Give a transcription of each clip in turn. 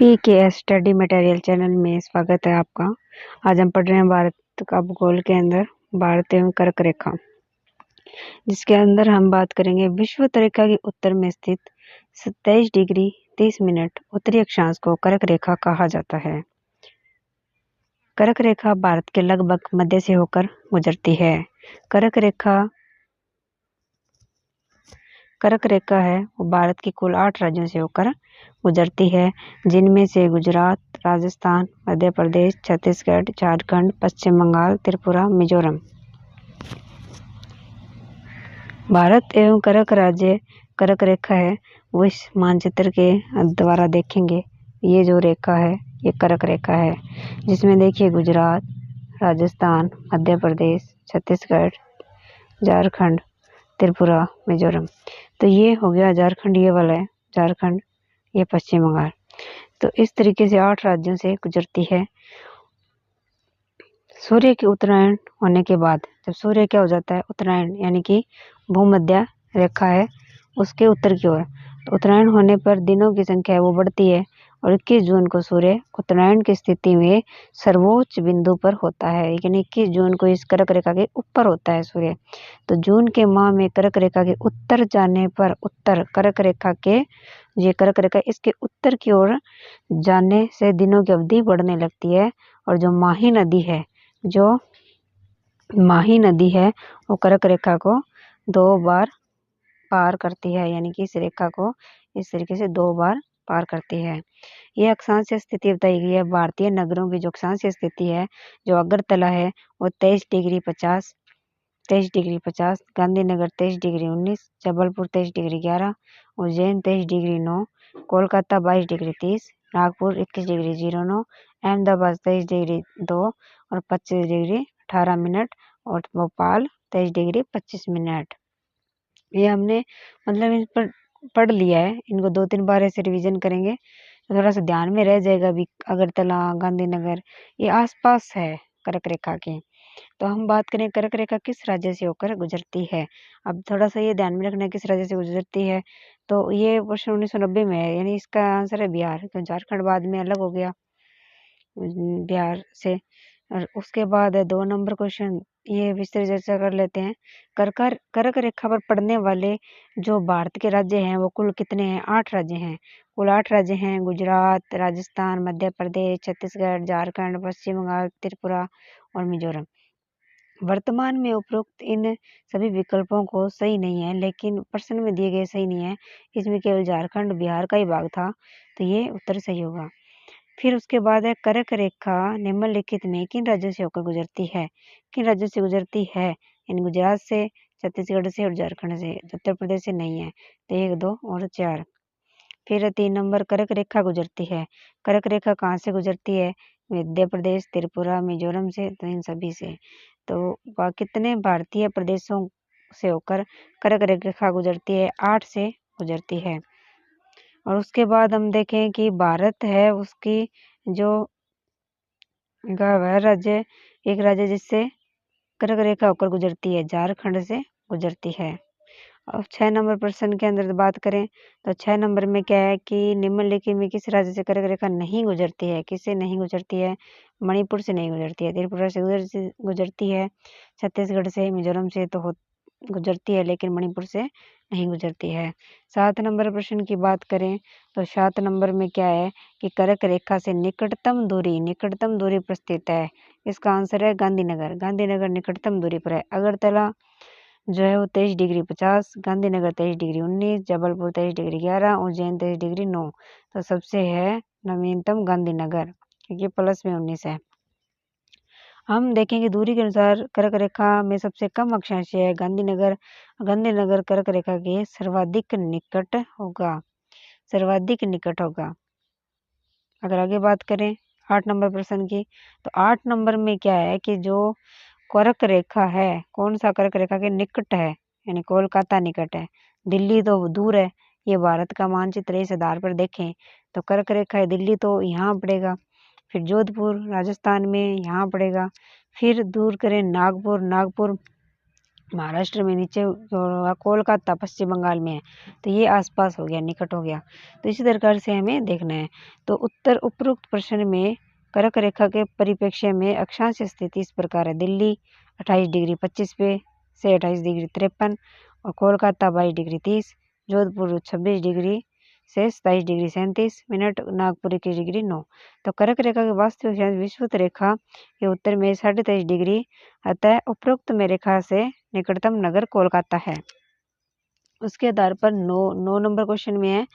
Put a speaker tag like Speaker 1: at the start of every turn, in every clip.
Speaker 1: PKS study material channel में स्वागत है आपका। आज हम पढ़ रहे हैं भारत का भूगोल के अंदर भारत एवं कर्क रेखा, जिसके अंदर हम बात करेंगे विषुवत रेखा के उत्तर में स्थित 27 डिग्री 30 मिनट उत्तरी अक्षांश को कर्क रेखा कहा जाता है। कर्क रेखा भारत के लगभग मध्य से होकर गुजरती है। कर्क रेखा है वो भारत के कुल 8 राज्यों से होकर गुजरती है, जिनमें से गुजरात, राजस्थान, मध्य प्रदेश, छत्तीसगढ़, झारखंड, पश्चिम बंगाल, त्रिपुरा, मिजोरम। भारत एवं कर्क रेखा है वो इस मानचित्र के द्वारा देखेंगे। ये जो रेखा है ये कर्क रेखा है, जिसमें देखिए गुजरात, राजस्थान, मध्य प्रदेश, छत्तीसगढ़, झारखंड, त्रिपुरा, मिजोरम। तो ये हो गया झारखंड, ये वाला है झारखंड, ये पश्चिम बंगाल। तो इस तरीके से 8 राज्यों से गुजरती है। सूर्य के उत्तरायण होने के बाद जब सूर्य क्या हो जाता है, उत्तरायण यानी कि भूमध्य रेखा है उसके उत्तर की ओर, तो उत्तरायण होने पर दिनों की संख्या है वो बढ़ती है और 21 जून को सूर्य उत्तरायण की स्थिति में सर्वोच्च बिंदु पर होता है, यानी 21 जून को इस कर्क रेखा के ऊपर होता है सूर्य। तो जून के माह में कर्क रेखा के उत्तर जाने पर कर्क रेखा इसके उत्तर की ओर जाने से दिनों की अवधि बढ़ने लगती है और जो माही नदी है वो कर्क रेखा को 2 बार पार करती है, यानी कि इस रेखा को इस तरीके से 2 बार पार करती है। यह अक्षांशीय स्थिति बताई गई है। भारतीय नगरों की जो अक्षांशीय स्थिति है, जो अगरतला है वो 23 degree 50, Gandhinagar 23 degree 19, Jabalpur 23 degree 11, Ujjain 23 degree 9, Kolkata 22 degree 30, Nagpur 21 degree 09, Ahmedabad 23 degree 2 और 25 डिग्री 18 मिनट और भोपाल 23 डिग्री 25 मिनट। ये हमने मतलब इन पर पढ़ लिया है, इनको 2-3 बार ऐसे रिवीजन करेंगे तो थोड़ा सा ध्यान में रह जाएगा भी। अगरतला, गांधीनगर ये आसपास है कर्क रेखा के। तो हम बात करें कर्क रेखा किस राज्य से होकर गुजरती है। अब थोड़ा सा ये ध्यान में रखना है किस राज्य से गुजरती है। तो ये वर्ष 1990 में है, यानी इसका आंसर है बिहार, तो झारखंड बाद में अलग हो गया बिहार से। और उसके बाद है 2 नंबर क्वेश्चन, ये विस्तृत चर्चा कर लेते हैं। कर्क रेखा पर पड़ने वाले जो भारत के राज्य हैं वो कुल कितने हैं? 8 राज्य हैं। कुल 8 राज्य हैं गुजरात, राजस्थान, मध्य प्रदेश, छत्तीसगढ़, झारखंड, पश्चिम बंगाल, त्रिपुरा और मिजोरम। वर्तमान में उपरोक्त इन सभी विकल्पों को सही नहीं है, लेकिन प्रश्न में दिए गए सही नहीं है। इसमें केवल झारखंड बिहार का ही भाग था, तो ये उत्तर सही होगा। फिर उसके बाद है कर्क रेखा निम्नलिखित में किन राज्यों से होकर गुजरती है? किन राज्यों से गुजरती है? यानी गुजरात से, छत्तीसगढ़ से और झारखंड से, उत्तर प्रदेश से नहीं है। तो 1, 2 और 4। फिर 3 नंबर कर्क रेखा गुजरती है। कर्क रेखा कहाँ से गुजरती है? मध्य प्रदेश, त्रिपुरा, मिजोरम से, तो इन सभी से। तो कितने भारतीय प्रदेशों से होकर कर्क रेखा गुजरती है? 8 से गुजरती है। और उसके बाद हम देखें कि भारत है उसकी जो वह राज्य, एक राज्य जिससे कर्क रेखा होकर गुजरती है, झारखंड से गुजरती है। अब 6 नंबर प्रश्न के अंदर बात करें तो 6 नंबर में क्या है कि निम्नलिखित में किस राज्य से कर्क रेखा नहीं गुजरती है? किससे नहीं गुजरती है? मणिपुर से नहीं गुजरती है, त्रिपुरा से गुजरती है, छत्तीसगढ़ से, मिजोरम से तो गुजरती है, लेकिन मणिपुर से नहीं गुजरती है। 7 नंबर प्रश्न की बात करें तो 7 नंबर में क्या है कि कर्क रेखा से निकटतम दूरी पर स्थित है। इसका आंसर है गांधीनगर निकटतम दूरी पर है। अगरतला जो है वो 23 degree 50, Gandhinagar 23 degree 19, Jabalpur 23 degree 11, Ujjain 23 degree 9। तो सबसे है नवीनतम गांधीनगर, क्योंकि प्लस में 19 है। हम देखेंगे दूरी के अनुसार कर्क रेखा में सबसे कम अक्षांश है गांधीनगर कर्क रेखा के सर्वाधिक निकट होगा। अगर आगे बात करें 8 नंबर प्रश्न की, तो 8 नंबर में क्या है कि जो कर्क रेखा है, कौन सा कर्क रेखा के निकट है? यानी कोलकाता निकट है, दिल्ली तो दूर है। ये भारत का मानचित्र इस आधार पर देखें तो कर्क रेखा है, दिल्ली तो यहाँ पड़ेगा, फिर जोधपुर राजस्थान में यहाँ पड़ेगा, फिर दूर करें नागपुर महाराष्ट्र में नीचे होगा, कोलकाता पश्चिम बंगाल में है, तो ये आसपास हो गया, निकट हो गया। तो इसी प्रकार से हमें देखना है। तो उत्तर उपरोक्त प्रश्न में कर्क रेखा के परिप्रेक्ष्य में अक्षांश स्थिति इस प्रकार है। दिल्ली 28 डिग्री 25 पे से 28 डिग्री 53 और कोलकाता 22 डिग्री 30, जोधपुर 26 डिग्री से 27 डिग्री 37 मिनट, नागपुर 21 डिग्री 9। तो कर्क रेखा की वास्तविक अक्षांश विषुवत रेखा के उत्तर में 23.5 डिग्री, अतः उपरोक्त में रेखा से निकटतम नगर कोलकाता है। उसके आधार पर 9 नंबर क्वेश्चन में है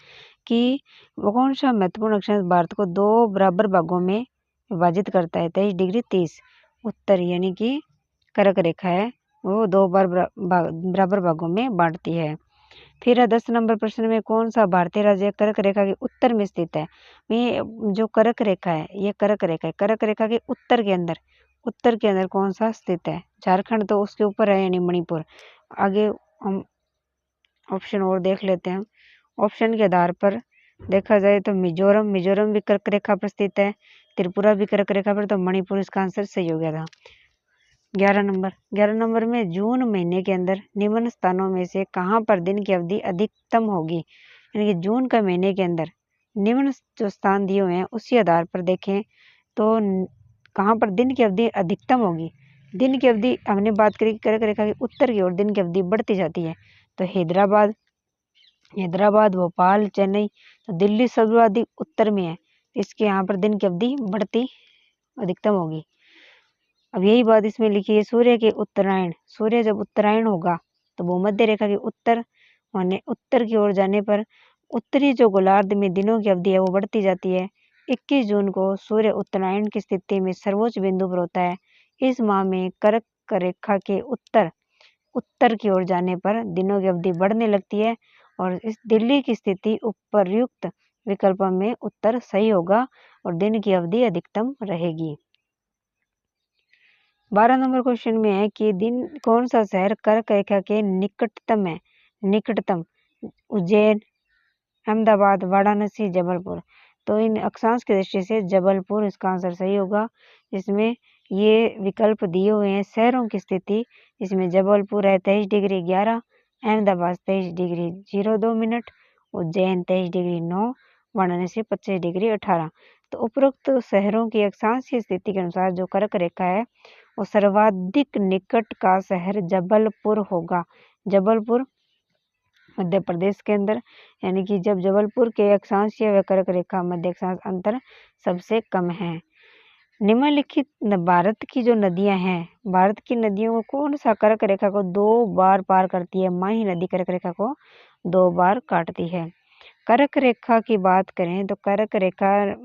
Speaker 1: कि वो कौन सा महत्वपूर्ण अक्षांश भारत को 2 बराबर भागों में विभाजित करता है। 23 डिग्री 30 उत्तर यानी कि कर्क रेखा है, वो 2 बराबर भागों में बांटती है। फिर 10 नंबर प्रश्न में कौन सा भारतीय राज्य कर्क रेखा के उत्तर में स्थित है। ये जो कर्क रेखा है, ये कर्क रेखा है, कर्क रेखा के उत्तर के अंदर कौन सा स्थित है। झारखंड तो उसके ऊपर है, यानी मणिपुर। आगे हम ऑप्शन और देख लेते हैं। ऑप्शन के आधार पर देखा जाए तो मिजोरम भी कर्क रेखा पर स्थित है, त्रिपुरा भी कर्क रेखा पर, तो मणिपुर इसका आंसर सही हो गया था। 11 नंबर में जून महीने के अंदर निम्न स्थानों में से कहां पर दिन की अवधि अधिकतम होगी। यानी कि जून का महीने के अंदर निम्न जो स्थान दिए हुए हैं उसी आधार पर देखें तो कहां पर दिन की अवधि अधिकतम होगी। दिन की अवधि हमने बात करी कर्क रेखा के उत्तर की ओर दिन की अवधि बढ़ती जाती है, तो हैदराबाद, भोपाल, चेन्नई, तो दिल्ली सर्वाधिक उत्तर में है, इसके यहाँ पर दिन की अवधि बढ़ती अधिकतम होगी। अब यही बात इसमें लिखी है, सूर्य के उत्तरायण, सूर्य जब उत्तरायण होगा तो भूमध्य रेखा के उत्तर की ओर जाने पर उत्तरी जो गोलार्ध में दिनों की अवधि है वो बढ़ती जाती है। 21 जून को सूर्य उत्तरायण की स्थिति में सर्वोच्च बिंदु पर होता है। इस माह में कर्क रेखा के उत्तर की ओर जाने पर दिनों की अवधि बढ़ने लगती है और इस दिल्ली की स्थिति उपर्युक्त विकल्प में उत्तर सही होगा और दिन की अवधि अधिकतम रहेगी। 12 नंबर क्वेश्चन में है कि दिन कौन सा शहर कर्क रेखा के निकटतम है। उज्जैन, अहमदाबाद, वाराणसी, जबलपुर। तो इन अक्षांश की दृष्टि से जबलपुर इसका आंसर सही होगा। जिसमें ये विकल्प दिए हुए हैं शहरों की स्थिति, इसमें जबलपुर है 23 degree 11, Ahmedabad 23 degree 02 minute, Ujjain 23 degree 9, Varanasi 25 degree 18। तो उपरोक्त शहरों की अक्षांश की स्थिति के अनुसार जो कर्क रेखा है वो सर्वाधिक निकट का शहर जबलपुर होगा। जबलपुर मध्य प्रदेश के अंदर, यानी कि जब जबलपुर के अक्षांशीय व कर्क रेखा मध्य अक्षांश अंतर सबसे कम है। निम्नलिखित भारत की जो नदियां हैं, भारत की नदियों को कौन सा कर्क रेखा को 2 बार पार करती है। माही नदी कर्क रेखा को 2 बार काटती है। कर्क रेखा की बात करें तो कर्क रेखा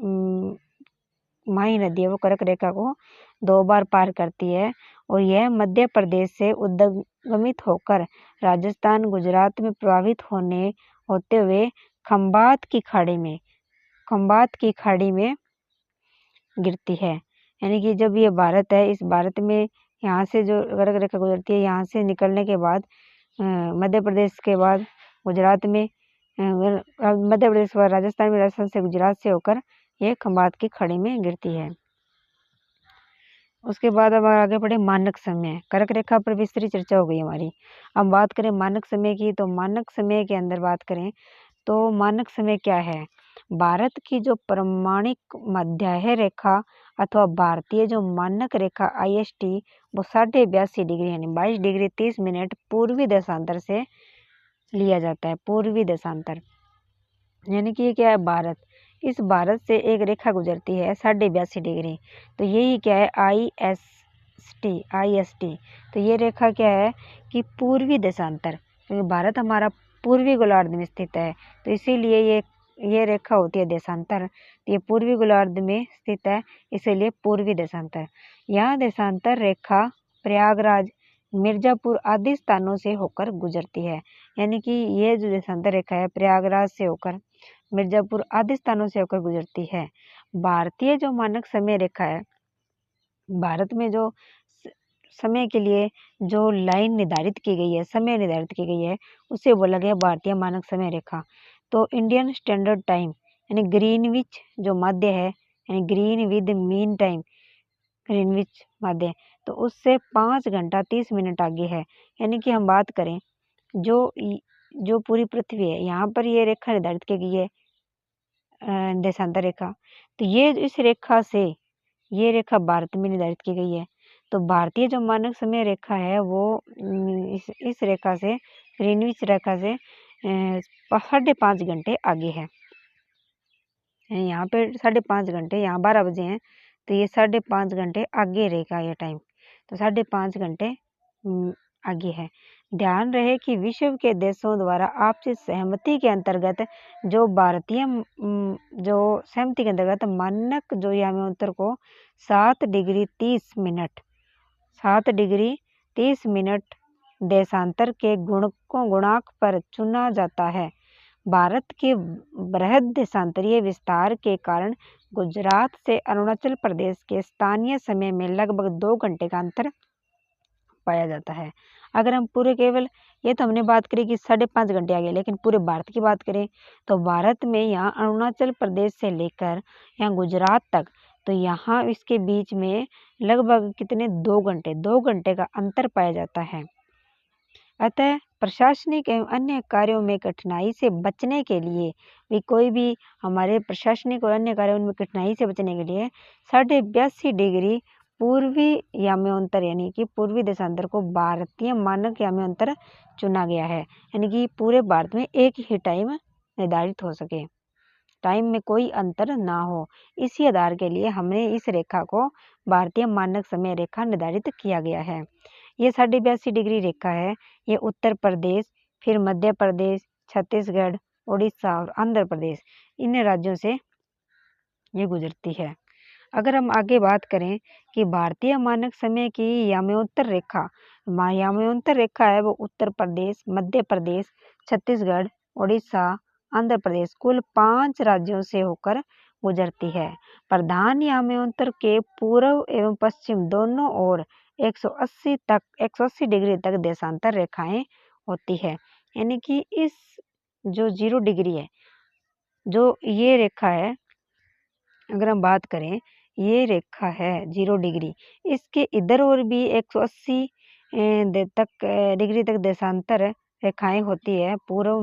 Speaker 1: माही नदी है वो कर्क रेखा को 2 बार पार करती है और यह मध्य प्रदेश से उद्गमित होकर राजस्थान, गुजरात में प्रवाहित होते हुए खंबात की खाड़ी में गिरती है। यानी कि जब ये भारत है, इस भारत में यहाँ से जो कर्क रेखा गुजरती है, यहाँ से निकलने के बाद मध्य प्रदेश के बाद गुजरात में, मध्य प्रदेश के बाद राजस्थान में, राजस्थान से गुजरात से होकर ये खंबात की खाड़ी में गिरती है। उसके बाद अब आगे बढ़े मानक समय। कर्क रेखा पर विस्तृत चर्चा हो गई हमारी। अब बात करें मानक समय की, तो मानक समय के अंदर बात करें तो मानक समय क्या है। भारत की जो प्रमाणिक मध्याह्न रेखा अथवा भारतीय जो मानक रेखा IST वो 82.5 डिग्री यानी 22 डिग्री 30 मिनट पूर्वी देशांतर से लिया जाता है। पूर्वी देशांतर यानी कि ये क्या है, भारत, इस भारत से एक रेखा गुजरती है 82.5 डिग्री, तो यही क्या है IST। तो ये रेखा क्या है कि पूर्वी देशांतर, क्योंकि भारत हमारा पूर्वी गोलार्ध में स्थित है तो इसीलिए ये रेखा होती है देशांतर। ये पूर्वी गोलार्ध में स्थित है इसीलिए पूर्वी देशांतर। यह देशांतर रेखा प्रयागराज, मिर्जापुर आदि स्थानों से होकर गुजरती है। यानी कि ये जो देशांतर रेखा है प्रयागराज से होकर मिर्जापुर आदि स्थानों से होकर गुजरती है। भारतीय जो मानक समय रेखा है, भारत में जो समय के लिए जो लाइन निर्धारित की गई है, समय निर्धारित की गई है, उसे बोला गया भारतीय मानक समय रेखा। तो इंडियन स्टैंडर्ड टाइम यानी ग्रीनविच जो मध्य है, यानी Greenwich mean time Greenwich मध्य, तो उससे 5 घंटा 30 मिनट आगे है। यानी कि हम बात करें जो पूरी पृथ्वी है, यहाँ पर ये रेखा निर्धारित की गई है, देशांतर रेखा। तो ये रेखा भारत में निर्धारित की गई है। तो भारतीय जो मानक समय रेखा है वो इस रेखा से, ग्रीनविच रेखा से 5.5 घंटे आगे है। यहाँ पे 5.5 घंटे, यहाँ 12 बजे हैं, तो ये 5.5 घंटे आगे रहेगा ये टाइम। तो 5.5 घंटे आगे है। ध्यान रहे कि विश्व के देशों द्वारा आपसी सहमति के अंतर्गत जो सहमति के अंतर्गत मानक जो याम्योत्तर को 7 डिग्री 30 मिनट देशांतर के गुणांक पर चुना जाता है। भारत के बृहद देशांतरीय विस्तार के कारण गुजरात से अरुणाचल प्रदेश के स्थानीय समय में लगभग 2 घंटे का अंतर पाया जाता है। अगर हम पूरे केवल ये तो हमने बात करी कि 5.5 घंटे आगे, लेकिन पूरे भारत की बात करें तो भारत में यहाँ अरुणाचल प्रदेश से लेकर यहाँ गुजरात तक, तो यहाँ इसके बीच में लगभग कितने 2 घंटे का अंतर पाया जाता है। अतः प्रशासनिक एवं अन्य कार्यों में कठिनाई से बचने के लिए भी कोई भी हमारे प्रशासनिक और अन्य कार्यों में कठिनाई से बचने के लिए 82.5 डिग्री पूर्वी याम्योत्तर यानी कि पूर्वी देशांतर को भारतीय मानक याम्योत्तर चुना गया है। यानी कि पूरे भारत में एक ही टाइम निर्धारित हो सके, टाइम में कोई अंतर ना हो, इसी आधार के लिए हमने इस रेखा को भारतीय मानक समय रेखा निर्धारित किया गया है। ये 82.5 डिग्री रेखा है। ये उत्तर प्रदेश, फिर मध्य प्रदेश, छत्तीसगढ़, उड़ीसा और आंध्र प्रदेश, इन राज्यों से ये गुजरती है। अगर हम आगे बात करें कि भारतीय मानक समय की याम्योत्तर रेखा है वो उत्तर प्रदेश, मध्य प्रदेश, छत्तीसगढ़, उड़ीसा, आंध्र प्रदेश, कुल 5 राज्यों से होकर गुजरती है। प्रधान याम्योत्तर के पूर्व एवं पश्चिम दोनों ओर 180 डिग्री तक देशांतर रेखाएं होती है। यानी कि इस जो 0 डिग्री है, जो ये रेखा है, अगर हम बात करें ये रेखा है 0 डिग्री, इसके इधर और भी 180 डिग्री तक देशांतर रेखाएं होती है। पूर्व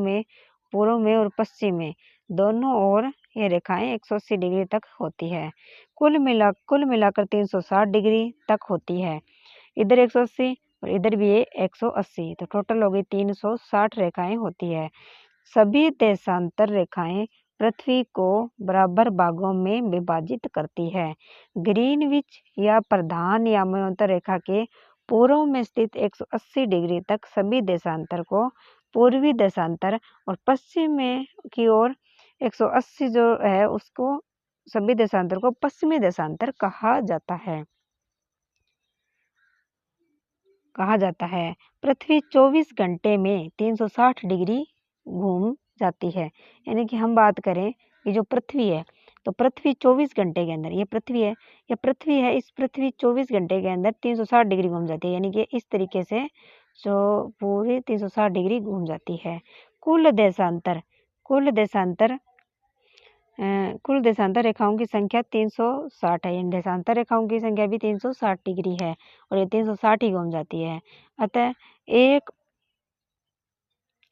Speaker 1: में और पश्चिम में दोनों ओर ये रेखाएं 180 डिग्री तक होती है। कुल मिलाकर 360 डिग्री तक होती है। इधर 180 और इधर भी ये 180, तो टोटल हो गई 360 रेखाएं होती है। सभी देशांतर रेखाएं पृथ्वी को बराबर भागों में विभाजित करती है। ग्रीनविच या प्रधान याम्योत्तर रेखा के पूर्व में स्थित 180 डिग्री तक सभी देशांतर को पूर्वी देशांतर और पश्चिम में की ओर 180 जो है उसको सभी देशांतर को पश्चिमी देशांतर कहा जाता है। पृथ्वी 24 घंटे में 360 डिग्री घूम जाती है। यानी कि हम बात करें कि जो पृथ्वी है, तो पृथ्वी 24 घंटे के अंदर, ये पृथ्वी है, इस पृथ्वी 24 घंटे के अंदर 360 डिग्री घूम जाती है। यानी कि इस तरीके से जो पूरी 360 डिग्री घूम जाती है। कुल देशांतर रेखाओं की संख्या 360 है। इन देशांतर रेखाओं की संख्या भी 360 डिग्री है और ये 360 ही घूम जाती है। अतः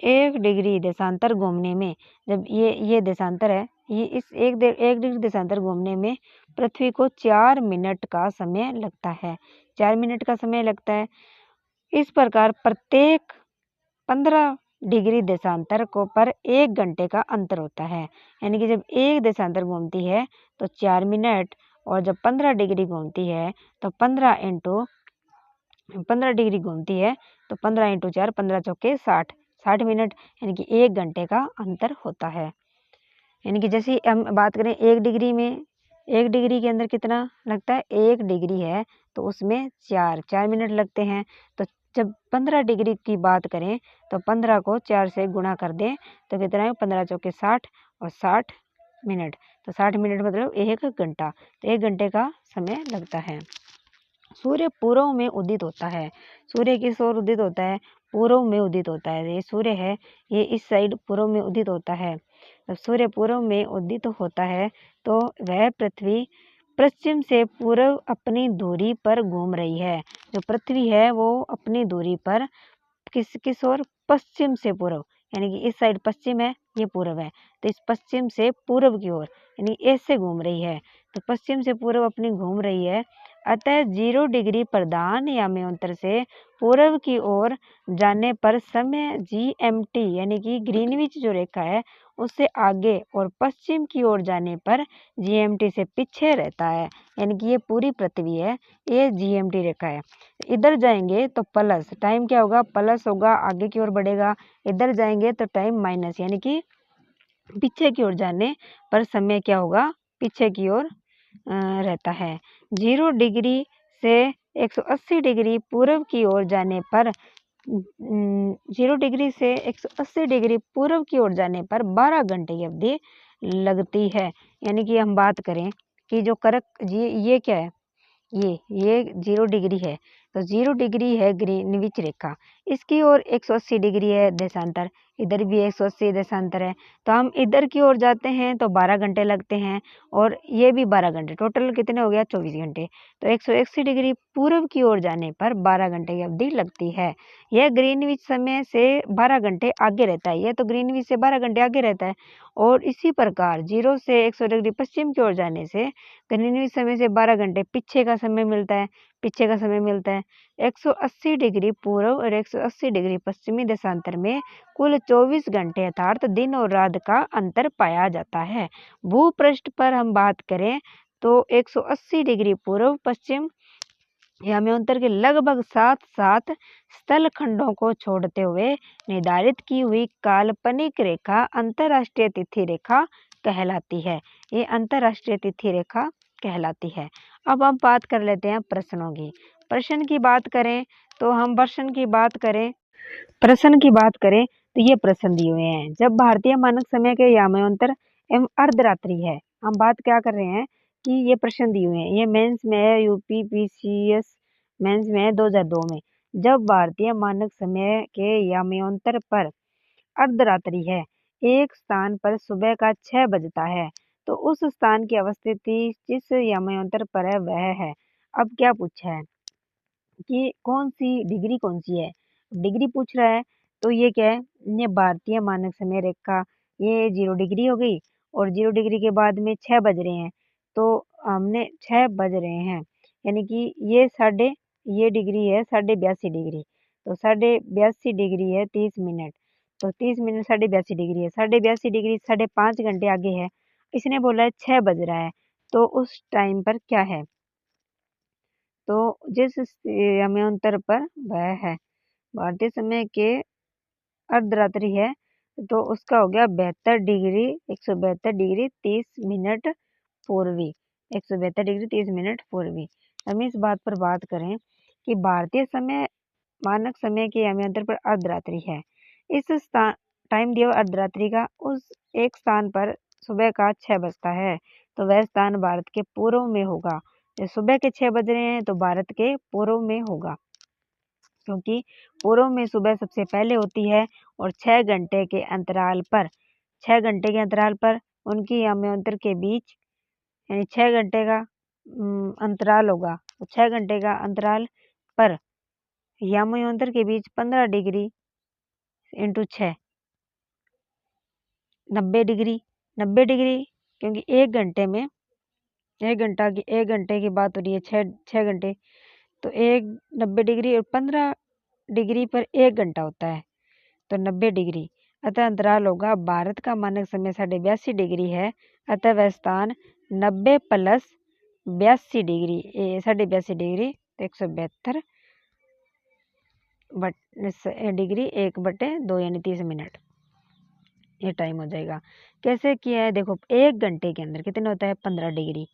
Speaker 1: एक डिग्री देशांतर घूमने में, जब ये देशांतर है, ये इस एक डिग्री देशांतर घूमने में पृथ्वी को 4 मिनट का समय लगता है। 4 मिनट का समय लगता है। इस प्रकार प्रत्येक 15 डिग्री देशांतर पर 1 घंटे का अंतर होता है। यानी कि जब एक देशांतर घूमती है तो 4 मिनट, और जब 15 डिग्री घूमती है तो 15 डिग्री घूमती है तो 15 × 4, 15 चौके 60 मिनट, यानी कि 1 घंटे का अंतर होता है। यानी कि जैसे हम बात करें 1 डिग्री में, 1 डिग्री के अंदर कितना लगता है, 1 डिग्री है तो उसमें 4 मिनट लगते हैं। तो जब 15 डिग्री की बात करें तो 15 को 4 से गुणा कर दें तो कितना है, 15 चौके 60 और 60 मिनट, तो 60 मिनट मतलब 1 घंटा, तो 1 घंटे का समय लगता है। सूर्य पूर्व में उदित होता है। सूर्य किस ओर उदित होता है, पूर्व में उदित होता है। ये सूर्य है, ये इस साइड पूर्व में उदित होता है। जब सूर्य पूर्व में उदित होता है तो वह पृथ्वी पश्चिम से पूर्व अपनी दूरी पर घूम रही है। जो पृथ्वी है वो अपनी दूरी पर किस ओर, पश्चिम से पूर्व, यानी कि इस साइड पश्चिम है, ये पूर्व है, तो इस पश्चिम से पूर्व की ओर यानी ऐसे घूम रही है। तो पश्चिम से पूर्व अपनी घूम रही है, अतः 0 डिग्री प्रधान याम्योंतर से पूर्व की ओर जाने पर समय GMT यानी कि ग्रीनविच जो रेखा है उससे आगे और पश्चिम की ओर जाने पर GMT से पीछे रहता है। यानी कि ये पूरी पृथ्वी है, ये GMT रेखा है। इधर जाएंगे तो प्लस टाइम क्या होगा, प्लस होगा, आगे की ओर बढ़ेगा। इधर जाएंगे तो टाइम माइनस यानी कि पीछे की ओर जाने पर समय क्या होगा, पीछे की ओर रहता है। 0 डिग्री से 180 डिग्री पूर्व की ओर जाने पर 0 डिग्री से 180 डिग्री पूर्व की ओर जाने पर 12 घंटे की अवधि लगती है। यानी कि हम बात करें कि जो करक ये क्या है, ये 0 डिग्री है, तो 0 डिग्री है ग्रीनविच रेखा, इसकी ओर 180 डिग्री है देशांतर, इधर भी 180 देशांतर है, तो हम इधर की ओर जाते हैं तो 12 घंटे लगते हैं और ये भी 12 घंटे, टोटल कितने हो गया 24 घंटे। तो 180 डिग्री पूर्व की ओर जाने पर 12 घंटे की अवधि लगती है। यह ग्रीनविच समय से 12 घंटे आगे रहता है, यह तो ग्रीनविच से 12 घंटे आगे रहता है। और इसी प्रकार 0 से 180 डिग्री पश्चिम की ओर जाने से ग्रीनविच समय से 12 घंटे पीछे का समय मिलता है, पीछे का समय मिलता है। 180 डिग्री पूर्व और 180 डिग्री पश्चिमी देशांतर में कुल 24 घंटे अर्थात दिन और रात का अंतर पाया जाता है। भूपृष्ठ पर हम बात करें तो 180 डिग्री पूर्व पश्चिम याम्योंतर के लगभग 7 स्थल खंडों को छोड़ते हुए निर्धारित की हुई काल्पनिक रेखा अंतरराष्ट्रीय तिथि रेखा कहलाती है। ये अंतरराष्ट्रीय तिथि रेखा कहलाती है। अब हम बात कर लेते हैं प्रश्नों की। प्रश्न की बात करें तो ये प्रश्न दिए हुए हैं। जब भारतीय मानक समय के याम्योंतर एवं अर्धरात्रि है, हम बात क्या कर रहे हैं कि ये प्रश्न दिए हुए हैं, ये मेंस में है, UPPCS मेंस में है 2002 में। जब भारतीय मानक समय के याम्योंतर पर अर्धरात्रि है, एक स्थान पर सुबह का 6 बजता है, तो उस स्थान की अवस्थिति जिस याम्योंतर पर है वह है। अब क्या पूछा है कि कौन सी है, डिग्री पूछ रहा है, तो ये क्या है, ये भारतीय मानक समय रेखा, ये 0 डिग्री हो गई और 0 डिग्री के बाद में 6 बज रहे हैं, तो हमने 6 बज रहे हैं, यानी कि ये डिग्री है 82.5 डिग्री, तो 82.5 डिग्री है 30 मिनट, तो 30 मिनट 82.5 डिग्री है, 82.5 डिग्री 5.5 घंटे आगे है। इसने बोला है 6 बज रहा है, तो उस टाइम पर क्या है, तो जिस समयांतर पर वह है भारतीय समय के अर्धरात्रि है, तो उसका हो गया 72 डिग्री 172 डिग्री 30 मिनट पूर्वी, 172 डिग्री 30 मिनट पूर्वी। हम इस बात पर बात करें कि भारतीय समय मानक समय के समयांतर पर अर्धरात्रि है, इस स्थान टाइम दिया हुआ अर्धरात्रि का, उस एक स्थान पर सुबह का 6 बजता है, तो वह स्थान भारत के पूर्व में होगा। जब सुबह के 6 बज रहे हैं तो भारत के पूर्व में होगा, क्योंकि पूर्व में सुबह सबसे पहले होती है और 6 घंटे के अंतराल पर उनकी याम्योंतर के बीच यानी 6 घंटे का अंतराल होगा, तो 6 घंटे का अंतराल पर याम्योंतर के बीच 15 डिग्री इंटू 6 90 डिग्री, क्योंकि एक घंटे की बात हो रही है, 6 घंटे, तो 90 डिग्री और 15 डिग्री पर 1 घंटा होता है, तो 90 डिग्री, अतः अंतराल होगा, भारत का मानक समय 82.5 डिग्री है, अतः वह स्थान 90 प्लस 82 डिग्री 82.5 डिग्री तो 172 डिग्री 1/2 यानी 30 मिनट, ये टाइम हो जाएगा। कैसे किया है देखो, 1 घंटे के अंदर कितने होता है 15 डिग्री,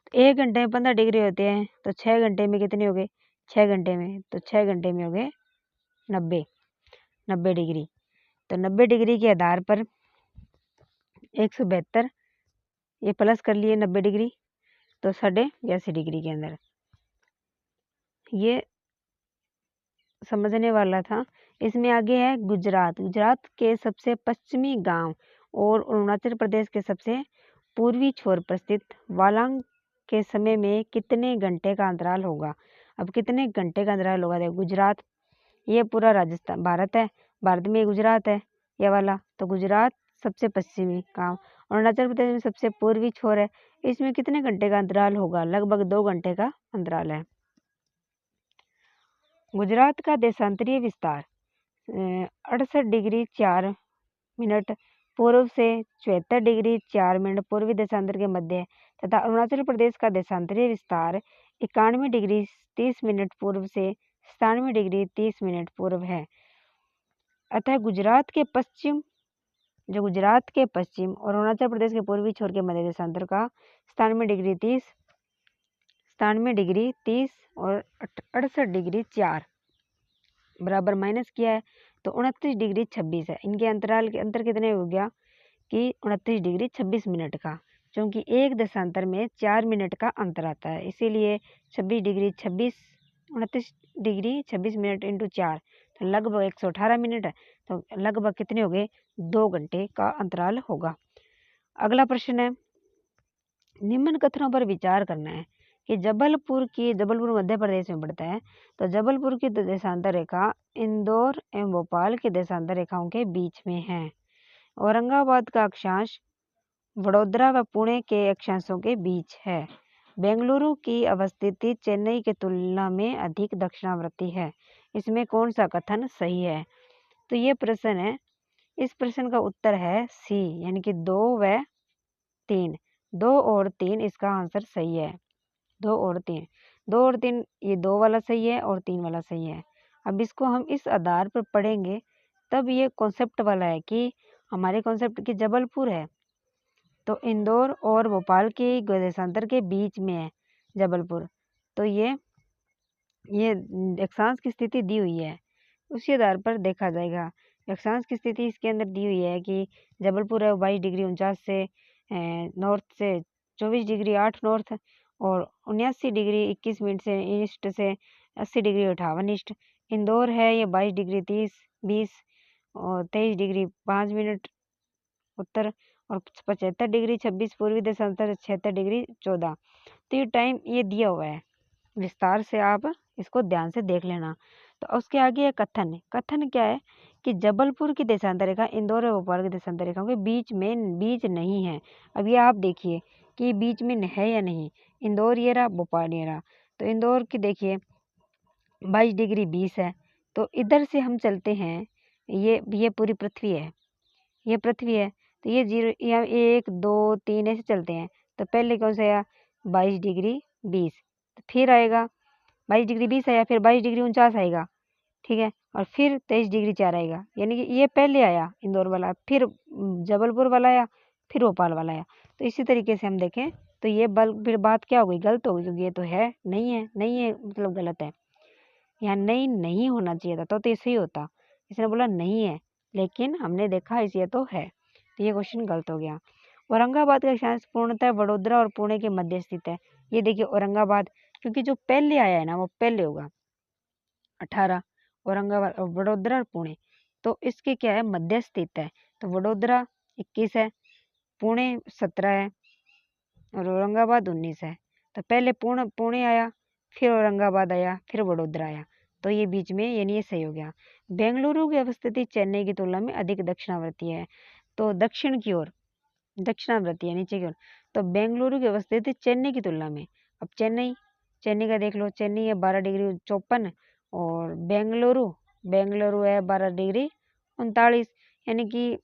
Speaker 1: तो 1 घंटे में 15 डिग्री होते हैं, तो 6 घंटे में कितने हो गए 6 घंटे में, तो 6 घंटे में हो गए 90 डिग्री, तो 90 डिग्री के आधार पर 172 ये प्लस कर लिए 90 डिग्री, तो 82.5 डिग्री के अंदर, ये समझने वाला था। इसमें आगे है गुजरात के सबसे पश्चिमी गांव और अरुणाचल प्रदेश के सबसे पूर्वी छोर पर स्थित वालांग के समय में कितने घंटे का अंतराल होगा। अब कितने घंटे का अंतराल होगा, देखो गुजरात, ये पूरा राजस्थान भारत है, भारत में गुजरात है ये वाला, तो गुजरात सबसे पश्चिमी का, अरुणाचल प्रदेश में सबसे पूर्वी छोर है, इसमें कितने घंटे का अंतराल होगा, लगभग 2 घंटे का अंतराल है। गुजरात का देशांतरीय विस्तार 68 डिग्री 4 मिनट पूर्व से 74 डिग्री 4 मिनट पूर्वी देशांतर के मध्य है, तथा अरुणाचल प्रदेश का देशांतरीय विस्तार 91 डिग्री 30 मिनट पूर्व से 97 डिग्री 30 मिनट पूर्व है। अतः गुजरात के पश्चिम और अरुणाचल प्रदेश के पूर्वी छोर के मध्य देशांतर का 97 डिग्री 30 और 68 डिग्री 4 बराबर माइनस किया है तो 29 डिग्री 26 है। इनके अंतराल के अंतर कितने हो गया कि 29 डिग्री 26 मिनट का, क्योंकि एक देशांतर में 4 मिनट का अंतर आता है, इसीलिए 29 डिग्री 26 मिनट इंटू 4 तो लगभग 118 मिनट है, तो लगभग कितने हो गए 2 घंटे का अंतराल होगा। अगला प्रश्न है, निम्न कथनों पर विचार करना है कि जबलपुर मध्य प्रदेश में पड़ता है, तो जबलपुर की देशांतर रेखा इंदौर एवं भोपाल की देशांतर रेखाओं के बीच में है। औरंगाबाद का अक्षांश वडोदरा व पुणे के अक्षांशों के बीच है। बेंगलुरु की अवस्थिति चेन्नई की तुलना में अधिक दक्षिणावर्ती है। इसमें कौन सा कथन सही है? तो ये प्रश्न है, इस प्रश्न का उत्तर है सी, यानी कि 2 व 3, 2 और 3 इसका आंसर सही है। 2 और 3 ये 2 वाला सही है और 3 वाला सही है। अब इसको हम इस आधार पर पढ़ेंगे तब ये कॉन्सेप्ट वाला है कि हमारे कॉन्सेप्ट की जबलपुर है तो इंदौर और भोपाल के देशांतर के बीच में है जबलपुर, तो ये अक्षांश की स्थिति दी हुई है, उसी आधार पर देखा जाएगा। अक्षांश की स्थिति इसके अंदर दी हुई है कि जबलपुर है 22 डिग्री 49 से नॉर्थ से 24 डिग्री 8 नॉर्थ और 79 डिग्री 21 मिनट से ईस्ट से 80 डिग्री 58 ईस्ट। इंदौर है ये 22 डिग्री 20 और 23 डिग्री 5 मिनट उत्तर और 75 डिग्री 26 पूर्वी देशांतर 76 डिग्री 14। तो ये टाइम ये दिया हुआ है, विस्तार से आप इसको ध्यान से देख लेना। तो उसके आगे कथन क्या है कि जबलपुर की देशांतर रेखा इंदौर और भोपाल की देशांतर रेखाओं के बीच नहीं है। अब ये आप देखिए कि बीच में है या नहीं, इंदौर ये रहा भोपाल ये रहा, तो इंदौर की देखिए 22 डिग्री 20 है, तो इधर से हम चलते हैं, ये पूरी पृथ्वी है, ये पृथ्वी है, तो ये 0 या 1 2 3 ऐसे चलते हैं, तो पहले कौन सा आया 22 डिग्री 20, तो फिर आएगा 22 डिग्री 20 आया, फिर 22 डिग्री 49 आएगा, ठीक है, और फिर 23 डिग्री 4 आएगा, यानी कि ये पहले आया इंदौर वाला, फिर जबलपुर वाला आया, फिर भोपाल वाला आया। तो इसी तरीके से हम देखें तो ये फिर बात क्या हो गई, गलत हो गई, क्योंकि ये तो है नहीं है मतलब गलत है, यहाँ नहीं होना चाहिए था, तो ये सही होता, इसने बोला नहीं है लेकिन हमने देखा इस ये तो है, तो ये क्वेश्चन गलत हो गया। औरंगाबाद का अक्षांश पूर्णतः वडोदरा और पुणे के मध्य स्थित है। ये देखिए औरंगाबाद, क्योंकि जो पहले आया है ना वो पहले होगा 18, औरंगाबाद और वडोदरा और पुणे, तो इसके क्या है मध्य स्थित है, तो वडोदरा 21 है, पुणे 17 है और औरंगाबाद 19 है, तो पहले पुणे आया, फिर औरंगाबाद आया, फिर वडोदरा आया, तो ये बीच में यानी ये सही हो गया। बेंगलुरु की अवस्थिति चेन्नई की तुलना में अधिक दक्षिणावर्ती है, तो दक्षिण की ओर दक्षिणावर्ती है नीचे की ओर, तो बेंगलुरु की अवस्थिति चेन्नई की तुलना में, अब चेन्नई का देख लो, चेन्नई है 12 डिग्री 54 और बेंगलुरु है 12 डिग्री 39, यानी कि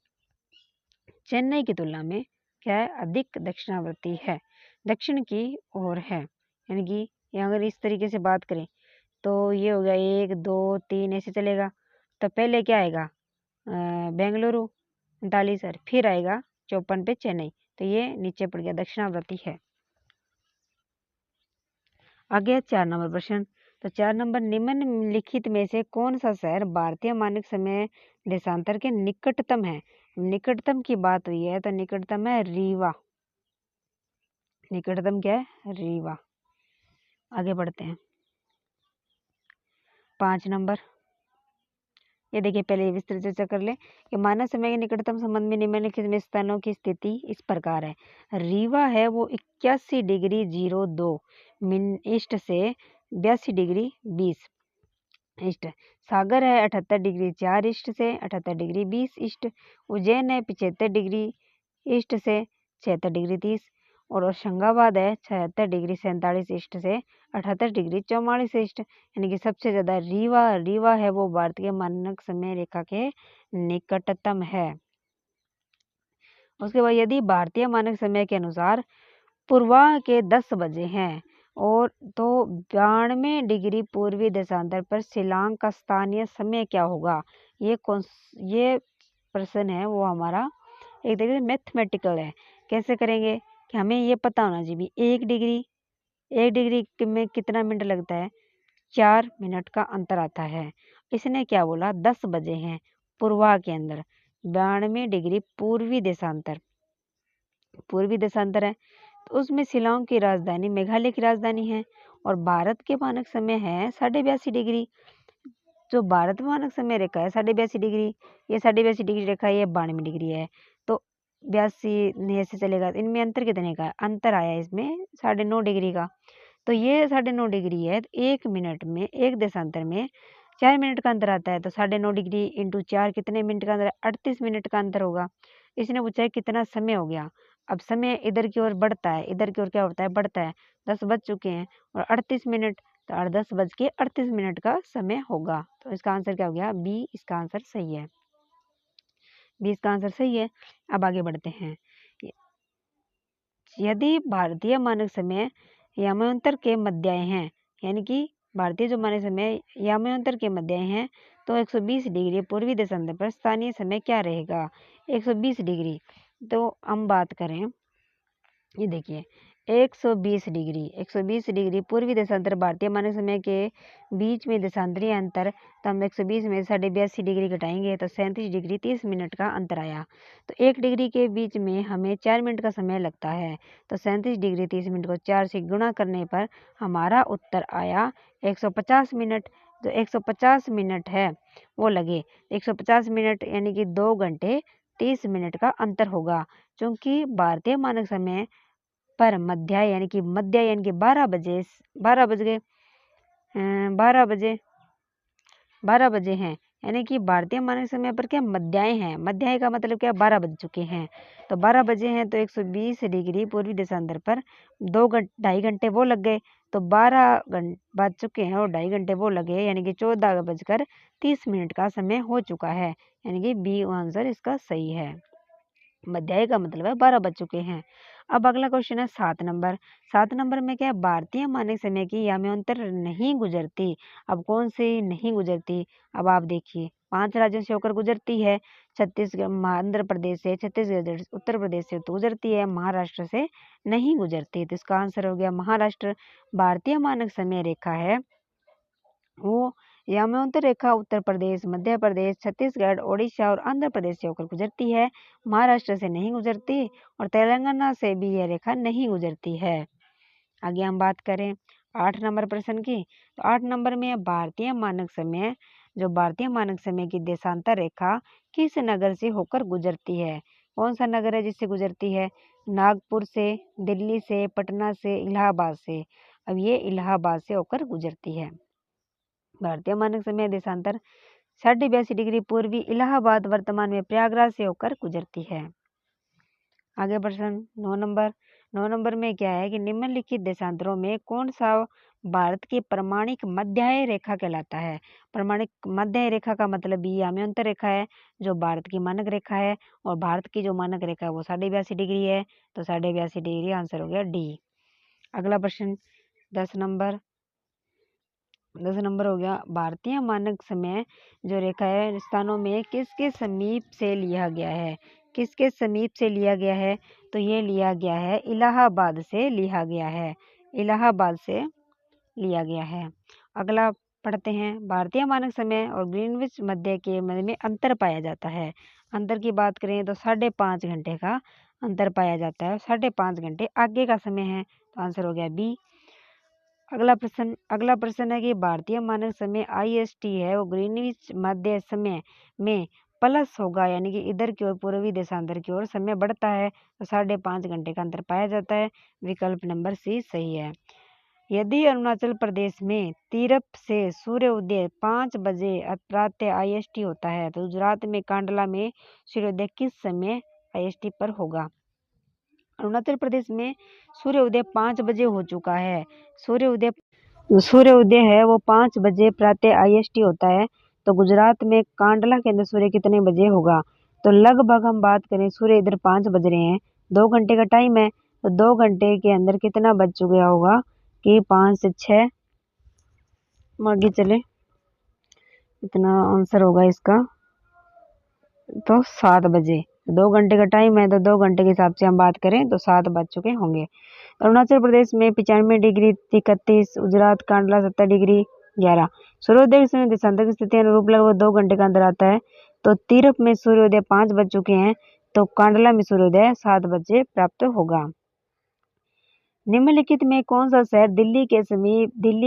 Speaker 1: चेन्नई की तुलना में क्या है अधिक दक्षिणावर्ती है, दक्षिण की ओर है, यानी कि अगर इस तरीके से बात करें तो ये हो गया 1 2 3 ऐसे चलेगा, तो पहले क्या आएगा बेंगलुरु 39 और फिर आएगा 54 पे चेन्नई, तो ये नीचे पड़ गया दक्षिणावर्ती है। आगे 4 नंबर प्रश्न, तो 4 नंबर निम्नलिखित में से कौन सा शहर भारतीय मानक समय देशांतर के निकटतम है? निकटतम की बात हुई है तो निकटतम है रीवा, निकटतम क्या है रीवा। आगे बढ़ते हैं 5 नंबर, ये देखिए, पहले ये विस्तृत चर्चा कर ले कि मानव समय के निकटतम संबंध में निम्नलिखित में स्थानों की स्थिति इस प्रकार है। रीवा है वो 81°02 ईस्ट से 82°20 ईस्ट। सागर है 78°4 ईस्ट से 78°20 ईस्ट। उज्जैन है 75° ईस्ट से 76°30 और होशंगाबाद है 76°47 ईस्ट से 78°44 ईस्ट। यानी कि सबसे ज्यादा रीवा है वो भारत के मानक समय रेखा के निकटतम है। उसके बाद यदि भारतीय मानक समय के अनुसार पूर्वाह के 10 बजे हैं और तो 92° पूर्वी देशांतर पर शिलांग का स्थानीय समय क्या होगा। ये प्रश्न है वो हमारा एक तरीके से मैथमेटिकल है। कैसे करेंगे कि हमें ये पता होना चाहिए 1 डिग्री में कितना मिनट लगता है, 4 मिनट का अंतर आता है। इसने क्या बोला, 10 बजे हैं पूर्वा के अंदर, 92° पूर्वी देशांतर है, तो उसमें शिलांग की राजधानी मेघालय की राजधानी है और भारत के मानक समय है 82.5°। जो भारत में मानक समय रेखा है 82.5°, ये 82.5° रेखा है, ये 92° है, तो 82 ऐसे चलेगा। इनमें अंतर कितने का है, अंतर आया इसमें 9.5° का। तो ये 9.5° है, तो 1 मिनट में एक देशांतर में 4 मिनट का अंतर आता है, तो 9.5° इंटू 4 कितने मिनट का अंतर, 38 मिनट का अंतर होगा। इसने पूछा है कितना समय हो गया। अब समय इधर की ओर बढ़ता है, इधर की ओर क्या होता है, बढ़ता है। 10 बज चुके हैं और 38 मिनट, तो 10:38 का समय होगा। तो इसका आंसर क्या हो गया, बी इसका आंसर सही है। बी इसका आंसर सही है। अब आगे बढ़ते हैं। यदि भारतीय मानक समय यामांतर के मध्याय हैं, यानी कि भारतीय जो मानक समय यामांतर के मध्याय हैं, तो 120° पूर्वी देशांतर पर स्थानीय समय क्या रहेगा, 120°। तो हम बात करें, ये देखिए 120° पूर्वी देशांतर भारतीय मानक समय के बीच में देशांतरीय अंतर, तो हम 120 में 82.5° घटाएंगे तो 37° 30 मिनट का अंतर आया। तो 1 डिग्री के बीच में हमें 4 मिनट का समय लगता है, तो 37° 30 मिनट को 4 से गुणा करने पर हमारा उत्तर आया 150 मिनट। जो 150 मिनट है वो लगे, 150 मिनट यानी कि 2 घंटे 30 मिनट का अंतर होगा। क्योंकि भारतीय मानक समय पर मध्य यानी कि 12 बजे 12 बज गए 12 बजे हैं, यानी कि भारतीय मानक समय पर क्या मध्याय हैं, मध्याय का मतलब क्या, 12 बज चुके हैं। तो 12 बजे हैं तो 120° पूर्वी देशांतर पर 2.5 घंटे वो लग गए, तो 12 बज चुके हैं और 2.5 घंटे वो लगे, यानी कि 14:30 का समय हो चुका है, यानी कि बी आंसर इसका सही है। मध्याय का मतलब है 12 बज चुके हैं। अब अगला क्वेश्चन है 7 नंबर में क्या है, भारतीय मानक समय की यामांतर नहीं गुजरती। अब कौन सी नहीं गुजरती, अब आप देखिए 5 राज्यों से होकर गुजरती है, छत्तीसगढ़ आंध्र प्रदेश से, छत्तीसगढ़ उत्तर प्रदेश से तो गुजरती है, महाराष्ट्र से नहीं गुजरती। तो इसका आंसर हो गया महाराष्ट्र। भारतीय मानक समय रेखा है वो यामांतर रेखा उत्तर प्रदेश, मध्य प्रदेश, छत्तीसगढ़, ओडिशा और आंध्र प्रदेश से होकर गुजरती है, महाराष्ट्र से नहीं गुजरती और तेलंगाना से भी यह रेखा नहीं गुजरती है। आगे हम बात करें 8 नंबर प्रश्न की, तो 8 नंबर में भारतीय मानक समय, जो भारतीय मानक समय की देशांतर रेखा किस नगर से होकर गुजरती है। कौन सा नगर है जिससे गुजरती है, नागपुर से, दिल्ली से, पटना से, इलाहाबाद से। अब ये इलाहाबाद से होकर गुजरती है। भारतीय मानक समय देशांतर 82.5° पूर्वी इलाहाबाद वर्तमान में प्रयागराज से होकर गुजरती है। आगे प्रश्न 9 नंबर में क्या है कि निम्नलिखित देशांतरों में कौन सा भारत की प्रमाणिक मध्याय रेखा कहलाता है। प्रमाणिक मध्याय रेखा का मतलब ये यामांतर रेखा है जो भारत की मानक रेखा है, और भारत की जो मानक रेखा है वो 82.5° है, तो 82.5° आंसर हो गया डी। अगला प्रश्न 10 नंबर हो गया, भारतीय मानक समय जो रेखा है स्थानों में किसके समीप से लिया गया है, किसके समीप से लिया गया है, तो ये लिया गया है इलाहाबाद से लिया गया है, इलाहाबाद से लिया गया है। अगला पढ़ते हैं, भारतीय मानक समय और ग्रीनविच मध्य के मध्य में अंतर पाया जाता है। अंतर की बात करें तो 5.5 घंटे का अंतर पाया जाता है, 5.5 घंटे आगे का समय है, तो आंसर हो गया बी। अगला प्रश्न है कि भारतीय मानक समय IST है वो ग्रीनविच मध्य समय में प्लस होगा, यानी कि इधर की ओर पूर्वी देशांतर की ओर समय बढ़ता है तो 5.5 घंटे का अंतर पाया जाता है। विकल्प नंबर सी सही है। यदि अरुणाचल प्रदेश में तीरप से सूर्य उदय 5 बजे प्रातः IST होता है तो गुजरात में कांडला में सूर्योदय किस समय IST पर होगा। अरुणाचल प्रदेश में सूर्य उदय 5 बजे हो चुका है। सूर्य उदय है वो 5 बजे प्रातः IST होता है तो गुजरात में कांडला के अंदर सूर्य कितने बजे होगा। तो लगभग हम बात करें सूर्य इधर 5 बज रहे हैं, 2 घंटे का टाइम है तो 2 घंटे के अंदर कितना बज चुका होगा कि 5 से 6 आगे चले, इतना आंसर होगा इसका तो 7 बजे। 2 घंटे का टाइम है तो 2 घंटे के हिसाब से हम बात करें तो 7 बज चुके होंगे। अरुणाचल प्रदेश में 95 डिग्री 31, गुजरात कांडला 70 डिग्री 11। सूर्योदय के समय देशांतर की स्थिति अनुरूप लगभग 2 घंटे का अंतर आता है तो तीरप में सूर्योदय 5 बज चुके हैं तो कांडला में सूर्योदय 7 बजे प्राप्त होगा। निम्नलिखित में कौन सा शहर दिल्ली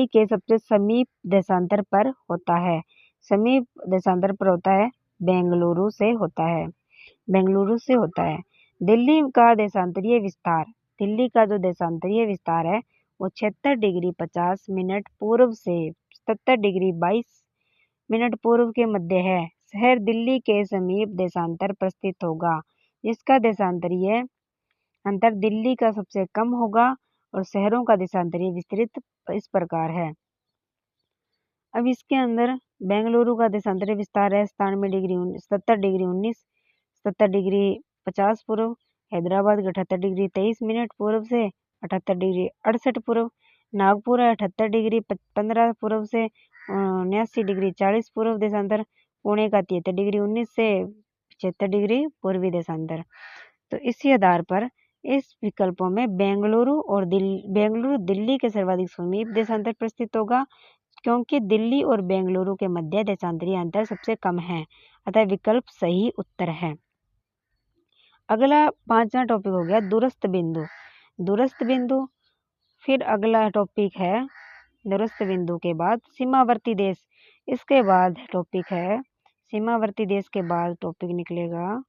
Speaker 1: के सबसे समीप देशांतर पर होता है। समीप देशांतर पर होता है बेंगलुरु से होता है। दिल्ली का जो देशांतरीय विस्तार है वो 76 डिग्री 50 मिनट पूर्व से 77 डिग्री 22 मिनट पूर्व के मध्य है। शहर दिल्ली के समीप देशांतर पर स्थित होगा, जिसका देशांतरीय अंतर दिल्ली का सबसे कम होगा और शहरों का देशांतरीय विस्तृत इस प्रकार है। अब इसके अंदर बेंगलुरु का देशांतरीय विस्तार है 70 डिग्री 19, 70 डिग्री 50 पूर्व। हैदराबाद का 78 डिग्री 23 मिनट पूर्व से 78 डिग्री 68 पूर्व। नागपुर है 78 डिग्री 15 पूर्व से 79 डिग्री 40 पूर्व देशांतर। पुणे का 73 डिग्री 19 से 75 डिग्री पूर्वी देशांतर। तो इसी आधार पर इस विकल्पों में बेंगलुरु दिल्ली के सर्वाधिक समीप देशांतर पर स्थित होगा, क्योंकि दिल्ली और बेंगलुरु के मध्य देशांतरीय अंतर सबसे कम है, अतः विकल्प सही उत्तर है। अगला 5वां टॉपिक हो गया दूरस्थ बिंदु। फिर अगला टॉपिक है दूरस्थ बिंदु के बाद सीमावर्ती देश। इसके बाद टॉपिक है सीमावर्ती देश के बाद टॉपिक निकलेगा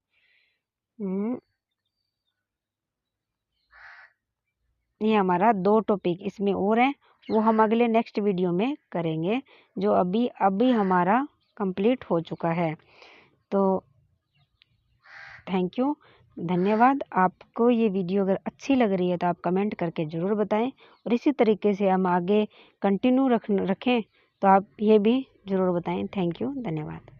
Speaker 1: ये हमारा 2 टॉपिक इसमें और हैं, वो हम अगले नेक्स्ट वीडियो में करेंगे, जो अभी हमारा कंप्लीट हो चुका है। तो थैंक यू, धन्यवाद। आपको ये वीडियो अगर अच्छी लग रही है तो आप कमेंट करके ज़रूर बताएं और इसी तरीके से हम आगे कंटिन्यू रखें तो आप ये भी ज़रूर बताएं। थैंक यू, धन्यवाद।